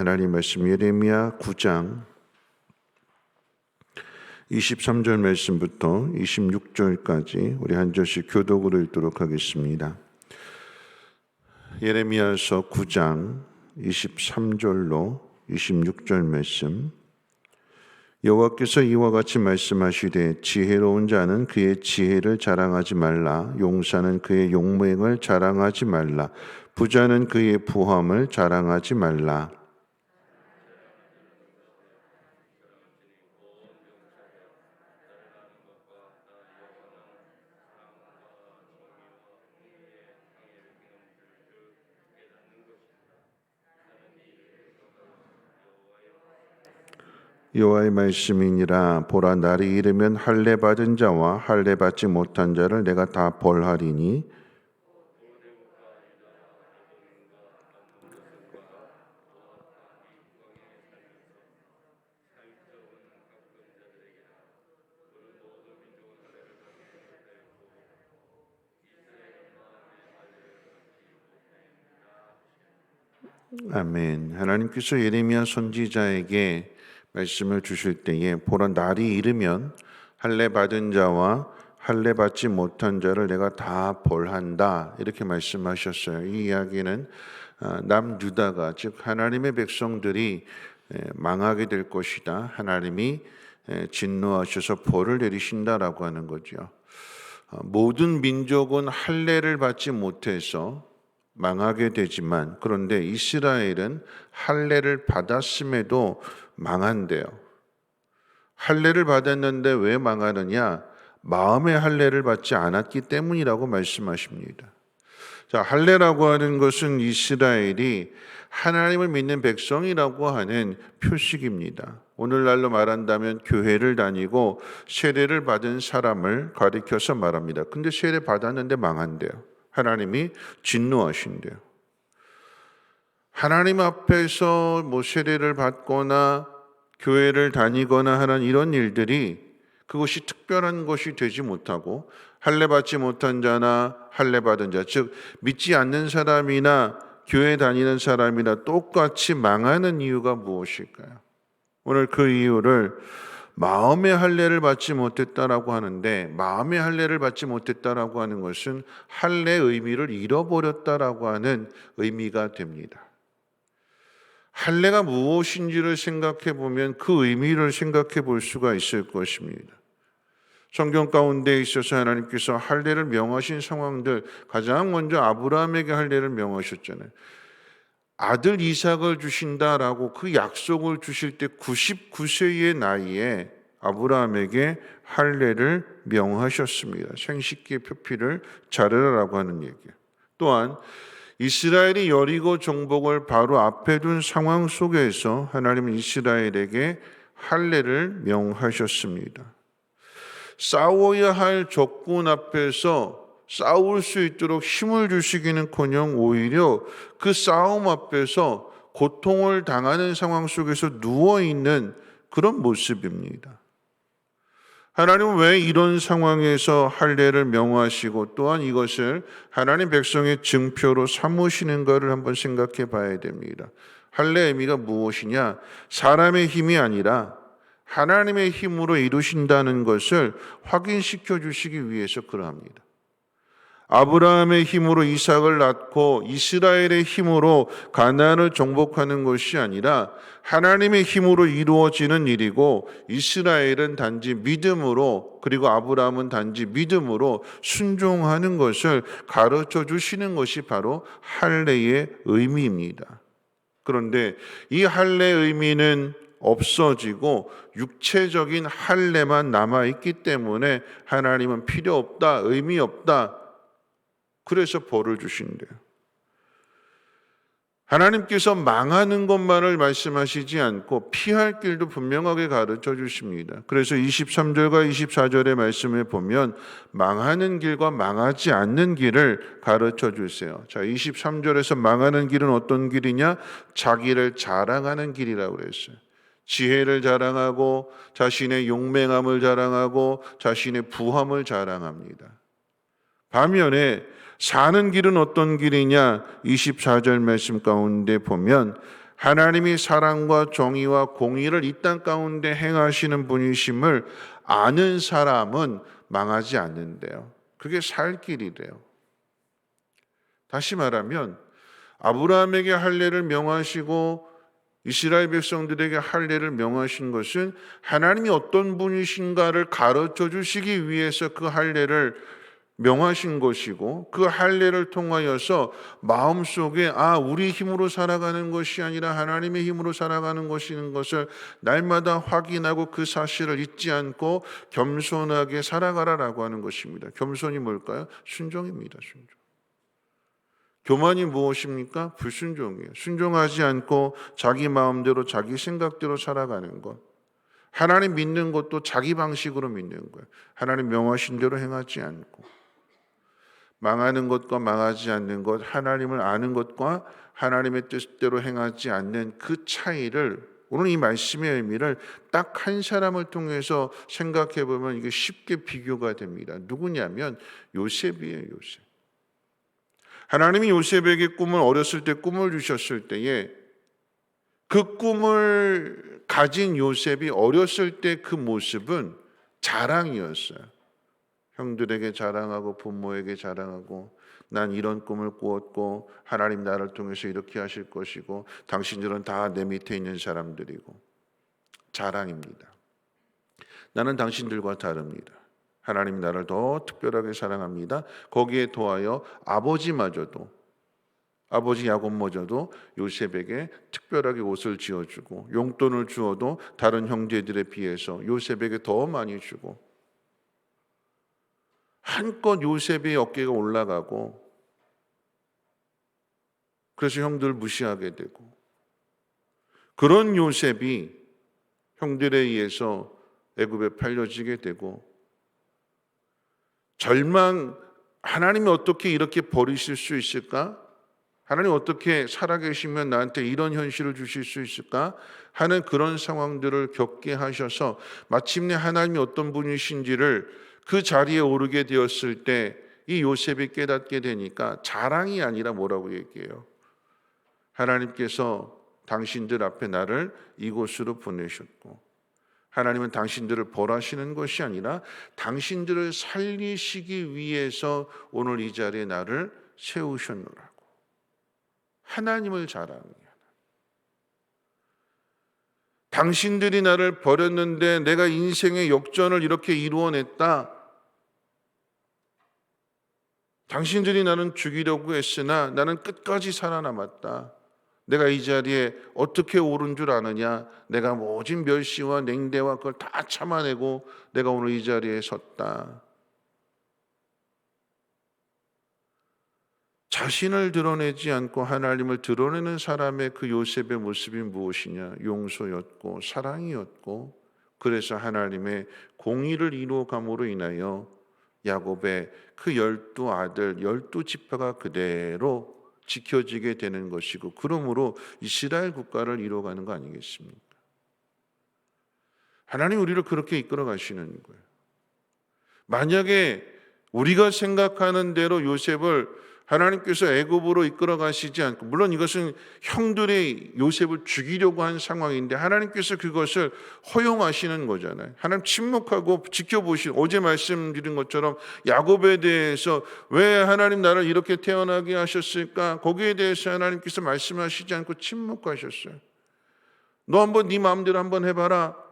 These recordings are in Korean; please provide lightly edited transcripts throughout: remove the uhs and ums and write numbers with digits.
하나님 말씀 예레미야 9장 23절 말씀부터 26절까지 우리 한 절씩 교독으로 읽도록 하겠습니다. 예레미야서 9장 23절로 26절 말씀. 여호와께서 이와 같이 말씀하시되 지혜로운 자는 그의 지혜를 자랑하지 말라. 용사는 그의 용맹을 자랑하지 말라. 부자는 그의 부함을 자랑하지 말라. 여호와의 말씀이니라. 보라, 날이 이르면 할례 받은 자와 할례 받지 못한 자를 내가 다 벌하리니 아멘. 하나님께서 예레미야 선지자에게 말씀을 주실 때에 보라, 날이 이르면 할례 받은 자와 할례 받지 못한 자를 내가 다 벌한다, 이렇게 말씀하셨어요. 이 이야기는 남유다가, 즉 하나님의 백성들이 망하게 될 것이다, 하나님이 진노하셔서 벌을 내리신다라고 하는 거죠. 모든 민족은 할례를 받지 못해서 망하게 되지만, 그런데 이스라엘은 할례를 받았음에도 망한대요. 할례를 받았는데 왜 망하느냐? 마음의 할례를 받지 않았기 때문이라고 말씀하십니다. 자, 할례라고 하는 것은 이스라엘이 하나님을 믿는 백성이라고 하는 표식입니다. 오늘날로 말한다면 교회를 다니고 세례를 받은 사람을 가리켜서 말합니다. 근데 세례 받았는데 망한대요. 하나님이 진노하신대요. 하나님 앞에서 세례를 받거나 교회를 다니거나 하는 이런 일들이 그것이 특별한 것이 되지 못하고, 할례 받지 못한 자나 할례 받은 자, 즉 믿지 않는 사람이나 교회 다니는 사람이나 똑같이 망하는 이유가 무엇일까요? 오늘 그 이유를 마음의 할례를 받지 못했다라고 하는데, 마음의 할례를 받지 못했다라고 하는 것은 할례의 의미를 잃어버렸다라고 하는 의미가 됩니다. 할례가 무엇인지를 생각해 보면 그 의미를 생각해 볼 수가 있을 것입니다. 성경 가운데 있어서 하나님께서 할례를 명하신 상황들, 가장 먼저 아브라함에게 할례를 명하셨잖아요. 아들 이삭을 주신다라고 그 약속을 주실 때 99세의 나이에 아브라함에게 할례를 명하셨습니다. 생식기의 표피를 자르라라고 하는 얘기예요. 또한 이스라엘이 여리고 정복을 바로 앞에 둔 상황 속에서 하나님은 이스라엘에게 할례를 명하셨습니다. 싸워야 할 적군 앞에서 싸울 수 있도록 힘을 주시기는커녕 오히려 그 싸움 앞에서 고통을 당하는 상황 속에서 누워있는 그런 모습입니다. 하나님은 왜 이런 상황에서 할례를 명하시고 또한 이것을 하나님 백성의 증표로 삼으시는가를 한번 생각해 봐야 됩니다. 할례의 의미가 무엇이냐? 사람의 힘이 아니라 하나님의 힘으로 이루신다는 것을 확인시켜 주시기 위해서 그러합니다. 아브라함의 힘으로 이삭을 낳고 이스라엘의 힘으로 가나안을 정복하는 것이 아니라 하나님의 힘으로 이루어지는 일이고, 이스라엘은 단지 믿음으로, 그리고 아브라함은 단지 믿음으로 순종하는 것을 가르쳐 주시는 것이 바로 할례의 의미입니다. 그런데 이 할례의 의미는 없어지고 육체적인 할례만 남아있기 때문에 하나님은 필요 없다, 의미 없다, 그래서 벌을 주신대요. 하나님께서 망하는 것만을 말씀하시지 않고 피할 길도 분명하게 가르쳐 주십니다. 그래서 23절과 24절의 말씀을 보면 망하는 길과 망하지 않는 길을 가르쳐 주세요. 자, 23절에서 망하는 길은 어떤 길이냐? 자기를 자랑하는 길이라고 그랬어요. 지혜를 자랑하고 자신의 용맹함을 자랑하고 자신의 부함을 자랑합니다. 반면에 사는 길은 어떤 길이냐? 24절 말씀 가운데 보면 하나님이 사랑과 정의와 공의를 이 땅 가운데 행하시는 분이심을 아는 사람은 망하지 않는데요. 그게 살 길이래요. 다시 말하면 아브라함에게 할례를 명하시고 이스라엘 백성들에게 할례를 명하신 것은 하나님이 어떤 분이신가를 가르쳐 주시기 위해서 그 할례를 명하신 것이고, 그 할례를 통하여서 마음속에 우리 힘으로 살아가는 것이 아니라 하나님의 힘으로 살아가는 것인 것을 날마다 확인하고 그 사실을 잊지 않고 겸손하게 살아가라라고 하는 것입니다. 겸손이 뭘까요? 순종입니다. 순종. 교만이 무엇입니까? 불순종이에요. 순종하지 않고 자기 마음대로 자기 생각대로 살아가는 것. 하나님 믿는 것도 자기 방식으로 믿는 거예요. 하나님 명하신 대로 행하지 않고. 망하는 것과 망하지 않는 것, 하나님을 아는 것과 하나님의 뜻대로 행하지 않는 그 차이를, 오늘 이 말씀의 의미를 딱 한 사람을 통해서 생각해 보면 이게 쉽게 비교가 됩니다. 누구냐면 요셉이에요. 요셉. 하나님이 요셉에게 꿈을, 어렸을 때 꿈을 주셨을 때에 그 꿈을 가진 요셉이 어렸을 때 그 모습은 자랑이었어요. 형들에게 자랑하고 부모에게 자랑하고, 난 이런 꿈을 꾸었고 하나님 나를 통해서 이렇게 하실 것이고 당신들은 다 내 밑에 있는 사람들이고, 자랑입니다. 나는 당신들과 다릅니다. 하나님 나를 더 특별하게 사랑합니다. 거기에 더하여 아버지 야곱마저도 요셉에게 특별하게 옷을 지어주고, 용돈을 주어도 다른 형제들에 비해서 요셉에게 더 많이 주고, 한껏 요셉의 어깨가 올라가고, 그래서 형들 무시하게 되고, 그런 요셉이 형들에 의해서 애굽에 팔려지게 되고, 절망, 하나님이 어떻게 이렇게 버리실 수 있을까? 하나님 어떻게 살아계시면 나한테 이런 현실을 주실 수 있을까? 하는 그런 상황들을 겪게 하셔서 마침내 하나님이 어떤 분이신지를 그 자리에 오르게 되었을 때 이 요셉이 깨닫게 되니까 자랑이 아니라 뭐라고 얘기해요? 하나님께서 당신들 앞에 나를 이곳으로 보내셨고, 하나님은 당신들을 벌하시는 것이 아니라 당신들을 살리시기 위해서 오늘 이 자리에 나를 세우셨노라고. 하나님을 자랑해요. 당신들이 나를 버렸는데 내가 인생의 역전을 이렇게 이루어냈다. 당신들이 나는 죽이려고 했으나 나는 끝까지 살아남았다. 내가 이 자리에 어떻게 오른 줄 아느냐? 내가 모진 멸시와 냉대와 그걸 다 참아내고 내가 오늘 이 자리에 섰다. 자신을 드러내지 않고 하나님을 드러내는 사람의 그 요셉의 모습이 무엇이냐? 용서였고 사랑이었고, 그래서 하나님의 공의를 이루어감으로 인하여 야곱의 그 12아들 12지파가 그대로 지켜지게 되는 것이고, 그러므로 이스라엘 국가를 이루어가는 거 아니겠습니까? 하나님 우리를 그렇게 이끌어 가시는 거예요. 만약에 우리가 생각하는 대로 요셉을 하나님께서 애굽으로 이끌어 가시지 않고, 물론 이것은 형들이 요셉을 죽이려고 한 상황인데 하나님께서 그것을 허용하시는 거잖아요. 하나님 침묵하고 지켜보시는, 어제 말씀드린 것처럼 야곱에 대해서 왜 하나님 나를 이렇게 태어나게 하셨을까? 거기에 대해서 하나님께서 말씀하시지 않고 침묵하셨어요. 너 한번 네 마음대로 한번 해봐라.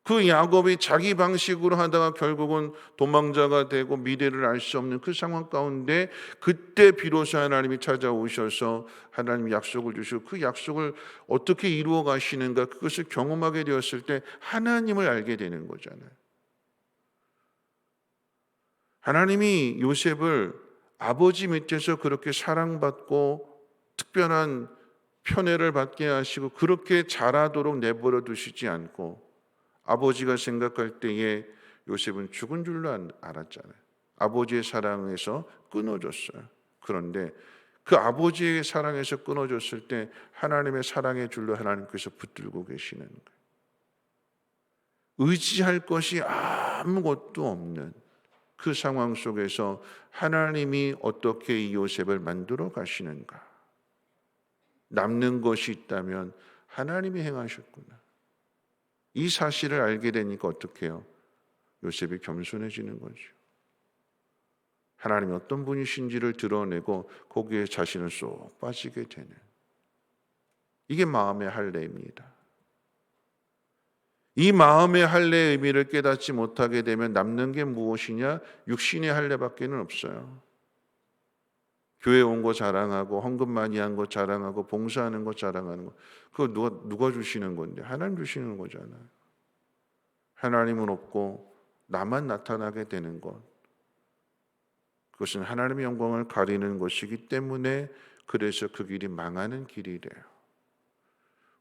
그 야곱이 자기 방식으로 하다가 결국은 도망자가 되고 미래를 알 수 없는 그 상황 가운데, 그때 비로소 하나님이 찾아오셔서 하나님 약속을 주시고 그 약속을 어떻게 이루어 가시는가, 그것을 경험하게 되었을 때 하나님을 알게 되는 거잖아요. 하나님이 요셉을 아버지 밑에서 그렇게 사랑받고 특별한 편애를 받게 하시고 그렇게 자라도록 내버려 두시지 않고, 아버지가 생각할 때에 요셉은 죽은 줄로 알았잖아요. 아버지의 사랑에서 끊어졌어요. 그런데 그 아버지의 사랑에서 끊어졌을 때 하나님의 사랑의 줄로 하나님께서 붙들고 계시는 거예요. 의지할 것이 아무것도 없는 그 상황 속에서 하나님이 어떻게 이 요셉을 만들어 가시는가. 남는 것이 있다면 하나님이 행하셨구나. 이 사실을 알게 되니까 어떻게 해요? 요셉이 겸손해지는 거죠. 하나님이 어떤 분이신지를 드러내고 거기에 자신을 쏙 빠지게 되는, 이게 마음의 할례입니다. 이 마음의 할례의 의미를 깨닫지 못하게 되면 남는 게 무엇이냐? 육신의 할례밖에는 없어요. 교회 온 거 자랑하고 헌금 많이 한 거 자랑하고 봉사하는 거 자랑하는 거, 그거 누가 주시는 건데? 하나님 주시는 거잖아요. 하나님은 없고 나만 나타나게 되는 것, 그것은 하나님의 영광을 가리는 것이기 때문에 그래서 그 길이 망하는 길이래요.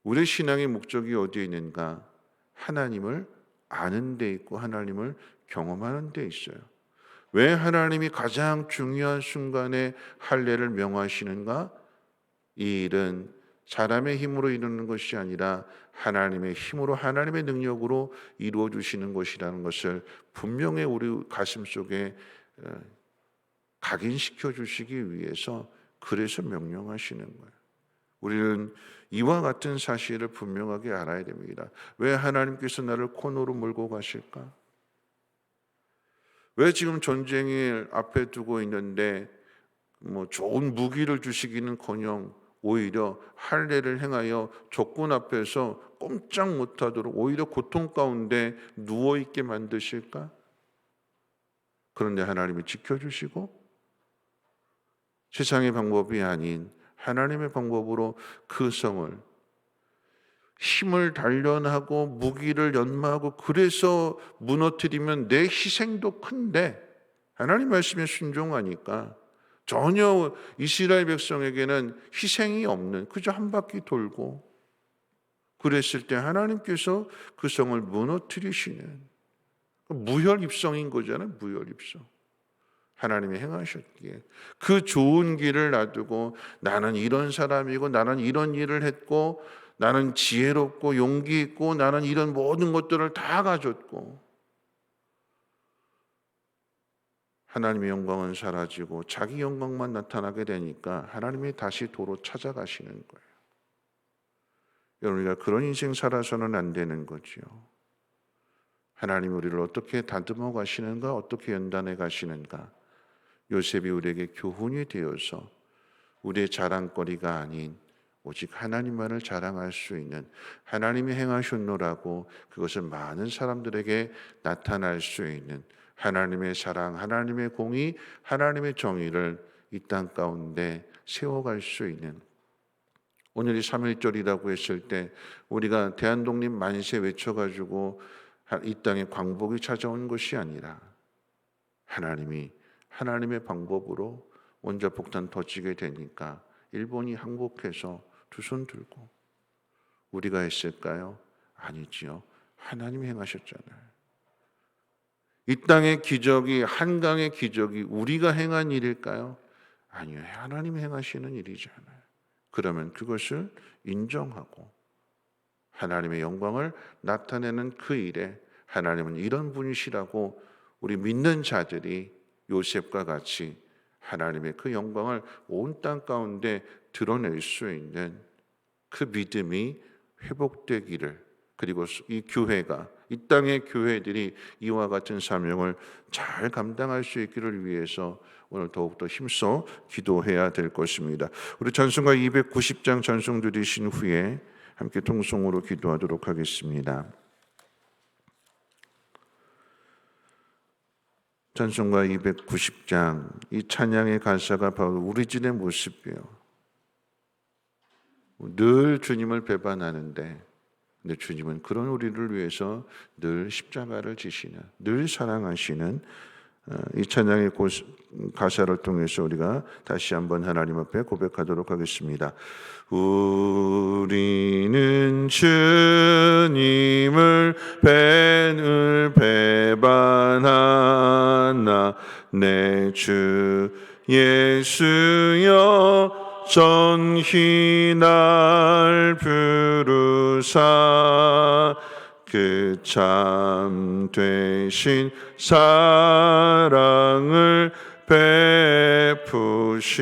우리 신앙의 목적이 어디에 있는가? 하나님을 아는 데 있고 하나님을 경험하는 데 있어요. 왜 하나님이 가장 중요한 순간에 할례를 명하시는가? 이 일은 사람의 힘으로 이루는 것이 아니라 하나님의 힘으로, 하나님의 능력으로 이루어 주시는 것이라는 것을 분명히 우리 가슴 속에 각인시켜 주시기 위해서 그래서 명령하시는 거예요. 우리는 이와 같은 사실을 분명하게 알아야 됩니다. 왜 하나님께서 나를 코너로 몰고 가실까? 왜 지금 전쟁을 앞에 두고 있는데 좋은 무기를 주시기는커녕 오히려 할례를 행하여 적군 앞에서 꼼짝 못하도록 오히려 고통 가운데 누워있게 만드실까? 그런데 하나님이 지켜주시고 세상의 방법이 아닌 하나님의 방법으로 그 성을 힘을 단련하고 무기를 연마하고 그래서 무너뜨리면 내 희생도 큰데 하나님 말씀에 순종하니까 전혀 이스라엘 백성에게는 희생이 없는, 그저 한 바퀴 돌고 그랬을 때 하나님께서 그 성을 무너뜨리시는 무혈입성인 거잖아요. 무혈입성. 하나님이 행하셨기에 그 좋은 길을 놔두고 나는 이런 사람이고 나는 이런 일을 했고 나는 지혜롭고 용기 있고 나는 이런 모든 것들을 다 가졌고 하나님의 영광은 사라지고 자기 영광만 나타나게 되니까 하나님이 다시 도로 찾아가시는 거예요. 여러분, 우리가 그런 인생 살아서는 안 되는 거죠. 하나님이 우리를 어떻게 다듬어 가시는가, 어떻게 연단해 가시는가. 요셉이 우리에게 교훈이 되어서 우리의 자랑거리가 아닌 오직 하나님만을 자랑할 수 있는, 하나님이 행하셨노라고 그것을 많은 사람들에게 나타날 수 있는 하나님의 사랑, 하나님의 공의, 하나님의 정의를 이 땅 가운데 세워갈 수 있는, 오늘이 3.1절이라고 했을 때 우리가 대한독립 만세 외쳐가지고 이 땅에 광복이 찾아온 것이 아니라 하나님이 하나님의 방법으로 원자폭탄 터지게 되니까 일본이 항복해서 두 손 들고, 우리가 했을까요? 아니지요. 하나님이 행하셨잖아요. 이 땅의 기적이, 한강의 기적이 우리가 행한 일일까요? 아니요. 하나님이 행하시는 일이잖아요. 그러면 그것을 인정하고 하나님의 영광을 나타내는 그 일에 하나님은 이런 분이시라고 우리 믿는 자들이 요셉과 같이 하나님의 그 영광을 온 땅 가운데 드러낼 수 있는 그 믿음이 회복되기를, 그리고 이 교회가, 이 땅의 교회들이 이와 같은 사명을 잘 감당할 수 있기를 위해서 오늘 더욱더 힘써 기도해야 될 것입니다. 우리 찬송가 290장 찬송 드리신 후에 함께 통성으로 기도하도록 하겠습니다. 찬송가 290장, 이 찬양의 가사가 바로 우리 집의 모습이에요. 늘 주님을 배반하는데, 근데 주님은 그런 우리를 위해서 늘 십자가를 지시는, 늘 사랑하시는 이 찬양의 가사를 통해서 우리가 다시 한번 하나님 앞에 고백하도록 하겠습니다. 우리는 주님을 배반하나 내 주 예수여 전히 날 부르사 그 참 되신 사랑을 베푸시라니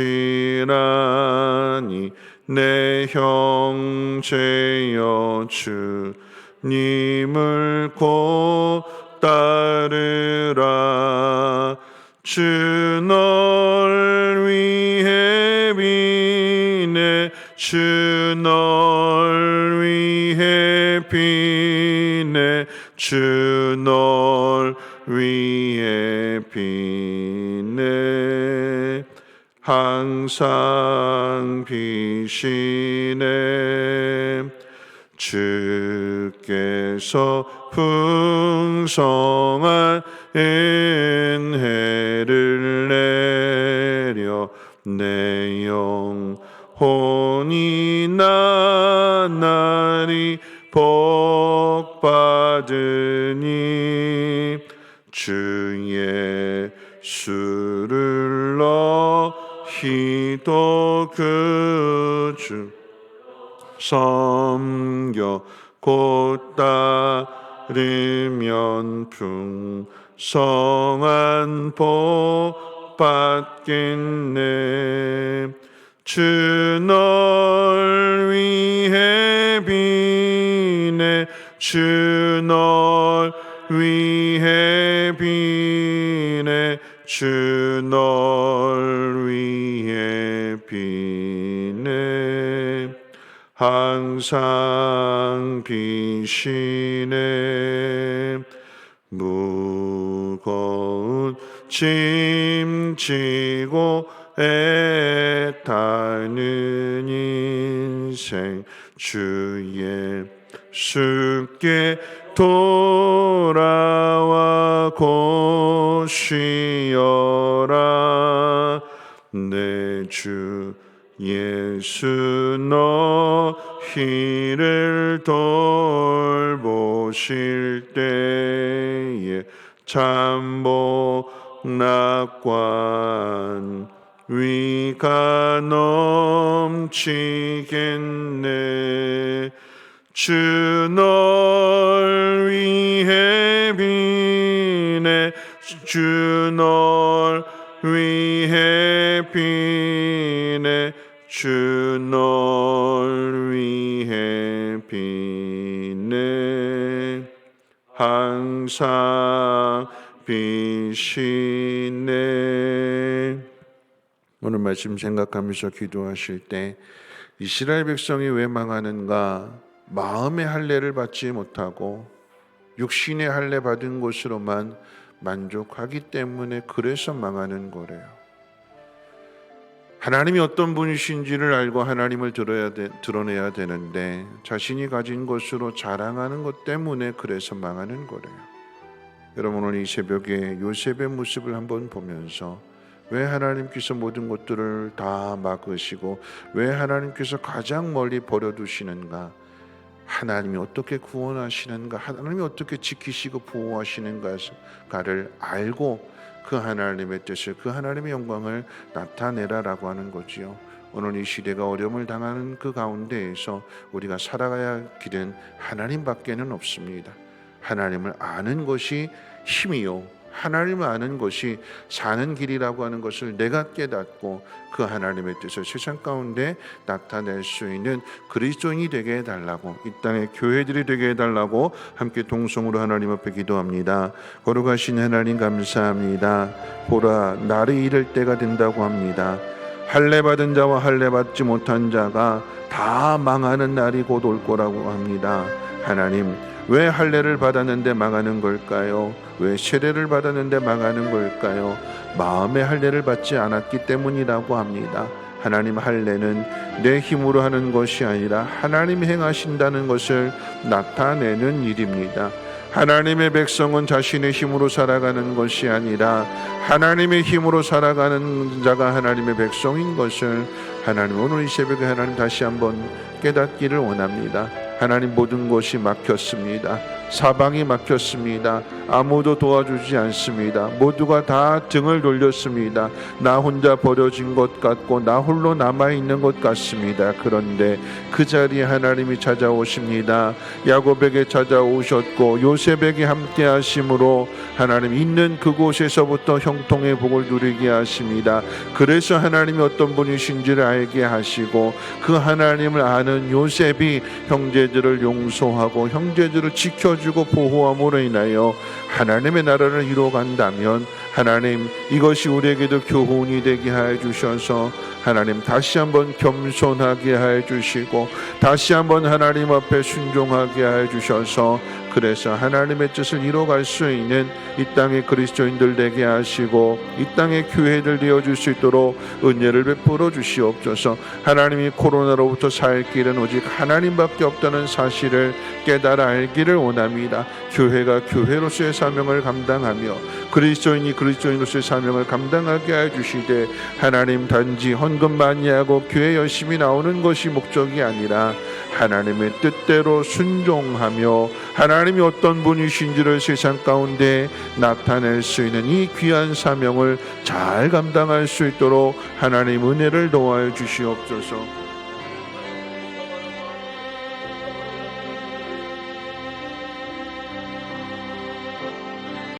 내 형제여 주님을 곧 따르라. 주 널 위해 비네 주 널 위해 비네 주 널 위해 비네 항상 비시네 주께서 풍성한 은혜를 내려 내 영혼이 나날이 복 받으니 주 예수를 너희도 그 주 섬겨 곧 따르면 풍성한 복 받겠네. 주 널 위해 비네 주 널 위해 비네 주 널 위해 비네 항상 비시네 무거운 짐 지고 애타는 인생 주 예수께 돌아와 곧 쉬어라. 내 주 예수 너희를 돌보실 때에 잠복 낙관 위가 넘치겠네. 주 널 위해 비네 주 널 위해 비네 주 널 위해 비네 항상 비시네. 오늘 말씀 생각하면서 기도하실 때 이스라엘 백성이 왜 망하는가? 마음의 할례를 받지 못하고 육신의 할례 받은 것으로만 만족하기 때문에 그래서 망하는 거래요. 하나님이 어떤 분이신지를 알고 하나님을 드러내야 되는데 자신이 가진 것으로 자랑하는 것 때문에 그래서 망하는 거래요. 여러분 오늘 이 새벽에 요셉의 모습을 한번 보면서 왜 하나님께서 모든 것들을 다 막으시고 왜 하나님께서 가장 멀리 버려두시는가? 하나님이 어떻게 구원하시는가? 하나님이 어떻게 지키시고 보호하시는가를 알고 그 하나님의 뜻을 그 하나님의 영광을 나타내라라고 하는 거지요. 오늘 이 시대가 어려움을 당하는 그 가운데에서 우리가 살아가야 할 길은 하나님밖에는 없습니다. 하나님을 아는 것이 힘이요 하나님을 아는 것이 사는 길이라고 하는 것을 내가 깨닫고 그 하나님의 뜻을 세상 가운데 나타낼 수 있는 그리스도인이 되게 해달라고 이 땅의 교회들이 되게 해달라고 함께 동성으로 하나님 앞에 기도합니다. 거룩하신 하나님 감사합니다. 보라 날이 이를 때가 된다고 합니다. 할례 받은 자와 할례 받지 못한 자가 다 망하는 날이 곧 올 거라고 합니다. 하나님 왜 할례를 받았는데 망하는 걸까요? 왜 세례를 받았는데 망하는 걸까요? 마음의 할례를 받지 않았기 때문이라고 합니다. 하나님 할례는 내 힘으로 하는 것이 아니라 하나님이 행하신다는 것을 나타내는 일입니다. 하나님의 백성은 자신의 힘으로 살아가는 것이 아니라 하나님의 힘으로 살아가는 자가 하나님의 백성인 것을 하나님 오늘 이 새벽에 하나님 다시 한번 깨닫기를 원합니다. 하나님 모든 것이 막혔습니다. 사방이 막혔습니다. 아무도 도와주지 않습니다. 모두가 다 등을 돌렸습니다. 나 혼자 버려진 것 같고 나 홀로 남아있는 것 같습니다. 그런데 그 자리에 하나님이 찾아오십니다. 야곱에게 찾아오셨고 요셉에게 함께 하심으로 하나님 있는 그곳에서부터 형통의 복을 누리게 하십니다. 그래서 하나님이 어떤 분이신지를 알게 하시고 그 하나님을 아는 요셉이 형제들을 용서하고 형제들을 지켜주고 보호함으로 인하여 하나님의 나라를 이루어간다면 하나님 이것이 우리에게도 교훈이 되게 하여 주셔서 하나님 다시 한번 겸손하게 하여 주시고 다시 한번 하나님 앞에 순종하게 하여 주셔서 그래서 하나님의 뜻을 이뤄갈 수 있는 이 땅의 그리스도인들 되게 하시고 이 땅의 교회들 되어줄 수 있도록 은혜를 베풀어 주시옵소서. 하나님이 코로나로부터 살 길은 오직 하나님밖에 없다는 사실을 깨달아 알기를 원합니다. 교회가 교회로서의 사명을 감당하며 그리스도인이 그리스도인으로서의 사명을 감당하게 하여 주시되 하나님 단지 헌금 많이 하고 교회 열심히 나오는 것이 목적이 아니라 하나님의 뜻대로 순종하며 하나님이 어떤 분이신지를 세상 가운데 나타낼 수 있는 이 귀한 사명을 잘 감당할 수 있도록 하나님 은혜를 도와주시옵소서.